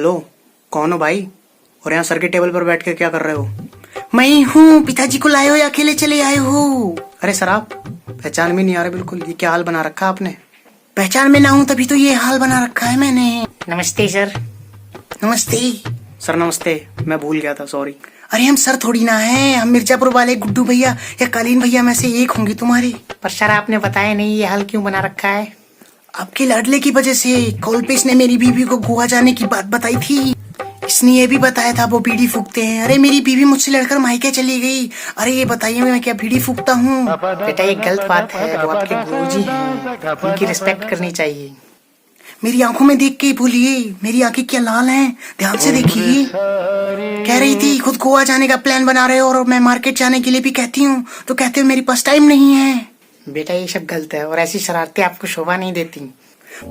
Hello, कौन हो भाई? और यहाँ सर के टेबल पर बैठ के क्या कर रहे हो? मैं हूँ, पिताजी को लाए हो या अकेले चले आए हो? अरे सर, आप पहचान में नहीं आ रहे बिल्कुल। ये क्या हाल बना रखा आपने? पहचान में ना हूँ तभी तो ये हाल बना रखा है मैंने। नमस्ते सर। नमस्ते सर। नमस्ते, मैं भूल गया था, सॉरी। अरे हम सर थोड़ी ना हैं, हम मिर्जापुर वाले गुड्डू भैया या कालीन भैया में से एक होंगे तुम्हारे। पर सर आपने बताया नहीं ये हाल क्यों बना रखा है? आपके लाडले की वजह से। कॉल पे इसने मेरी बीवी को गोवा जाने की बात बताई थी। इसने ये भी बताया था वो बीड़ी फूकते हैं। अरे मेरी बीवी मुझसे लड़कर मायके चली गई। अरे ये बताइए मैं क्या बीड़ी फूकता हूँ? बेटा ये गलत बात है, वो आपके गुरुजी हैं, उनकी रिस्पेक्ट करनी चाहिए। मेरी आंखों में देख के बोलिए, मेरी आंखें क्या लाल हैं, ध्यान से देखिए। कह रही थी खुद गोवा जाने का प्लान बना रहे हो और मैं मार्केट जाने के लिए भी कहती हूँ तो कहते हो मेरे पास टाइम नहीं है। बेटा ये सब गलत है और ऐसी शरारतें आपको शोभा नहीं देती।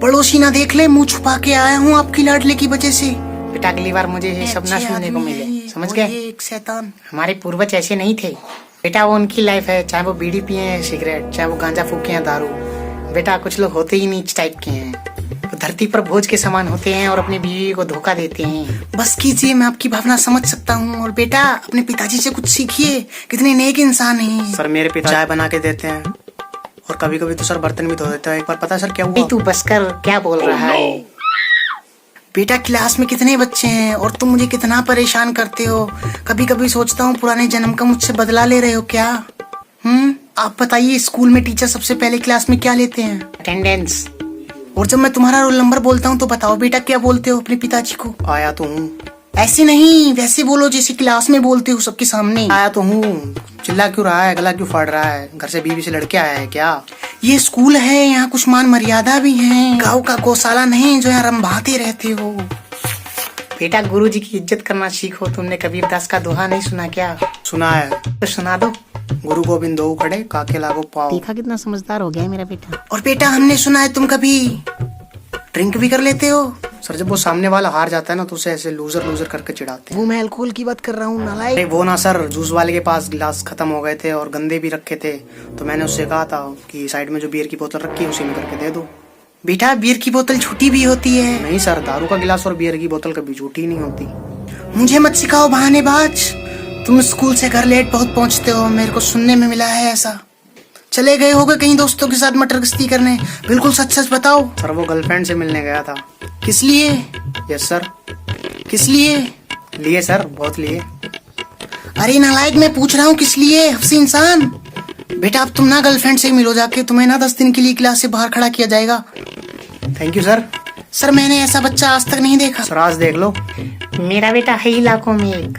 पड़ोसी ना देख ले, मुंह छुपा के आया हूँ आपकी लाडले की वजह से। बेटा अगली बार मुझे ये सब ना सुनने को मिले, समझ गए? एक शैतान। हमारे पूर्वज ऐसे नहीं थे बेटा, वो उनकी लाइफ है, चाहे वो बीड़ी पिए या सिगरेट, चाहे वो गांजा फूके या दारू। बेटा कुछ लोग होते ही नीच टाइप के हैं, वो धरती पर बोझ के समान होते हैं और अपनी बीवी को धोखा देते हैं। बस कीजिए, मैं आपकी भावना समझ सकता हूँ। और बेटा अपने पिताजी से कुछ सीखिए, कितने नेक इंसान हैं। सर मेरे पिता चाय बना के देते हैं और कभी कभी तो सर बर्तन भी धो देता है। एक बार पता सर क्या हुआ? तू बस कर, क्या बोल रहा है? बेटा क्लास में कितने बच्चे हैं और तुम मुझे कितना परेशान करते हो। कभी कभी सोचता हूँ पुराने जन्म का मुझसे बदला ले रहे हो क्या? आप बताइए, स्कूल में टीचर सबसे पहले क्लास में क्या लेते हैं? अटेंडेंस। और जब मैं तुम्हारा रोल नंबर बोलता हूँ तो बताओ बेटा क्या बोलते हो अपने पिताजी को? आया तो हूँ। ऐसे नहीं, वैसे बोलो जैसे क्लास में बोलते हो सबके सामने। आया तो हूँ। चिल्ला क्यों रहा है, गला क्यों फाड़ रहा है? घर से बीवी से लड़के आया है क्या? ये स्कूल है, यहाँ कुछ मान मर्यादा भी है। गाँव का गौशाला नहीं जो यहाँ रंभाते रहते हो। बेटा गुरुजी की इज्जत करना सीखो। तुमने कबीरदास का दोहा नहीं सुना क्या? सुना है। तो सुना दो। गुरु गोविंद दो खड़े, काके लागो पाओ। देखा कितना समझदार हो गया है मेरा बेटा। और बेटा हमने सुना है तुम कभी ड्रिंक भी कर लेते हो। सर जब वो सामने वाला हार जाता है ना तो उसे ऐसे लूजर लूजर करके चिढ़ाते हैं। वो मैं अल्कोहल की बात कर रहा हूँ नालायक। अरे वो ना सर, जूस वाले के पास गिलास खत्म हो गए थे और गंदे भी रखे थे, तो मैंने उससे कहा था कि साइड में जो बियर की बोतल रखी है उसी में करके दे दो। बेटा बियर की बोतल झूठी भी होती है। नहीं सर, दारू का गिलास और बियर की बोतल कभी झूठी नहीं होती। मुझे मत सिखाओ बहानेबाज। तुम स्कूल से घर लेट बहुत पहुंचते हो, मेरे को सुनने में मिला है ऐसा। चले गए होगे कहीं दोस्तों के साथ मटर गश्ती करने, बिल्कुल सच सच बताओ। सर वो गर्लफ्रेंड से मिलने गया था। किस लिए? Yes sir. किस लिए? लिए सर, बहुत लिए। अरे नालायक, मैं पूछ रहा हूँ किस लिए, हफ्सी इंसान। बेटा अब तुम ना गर्लफ्रेंड से मिलो जाके, तुम्हें ना 10 दिन के लिए क्लास से बाहर खड़ा किया जाएगा। Thank you sir. सर मैंने ऐसा बच्चा आज तक नहीं देखा। सर आज देख लो। मेरा बेटा है इलाकों में एक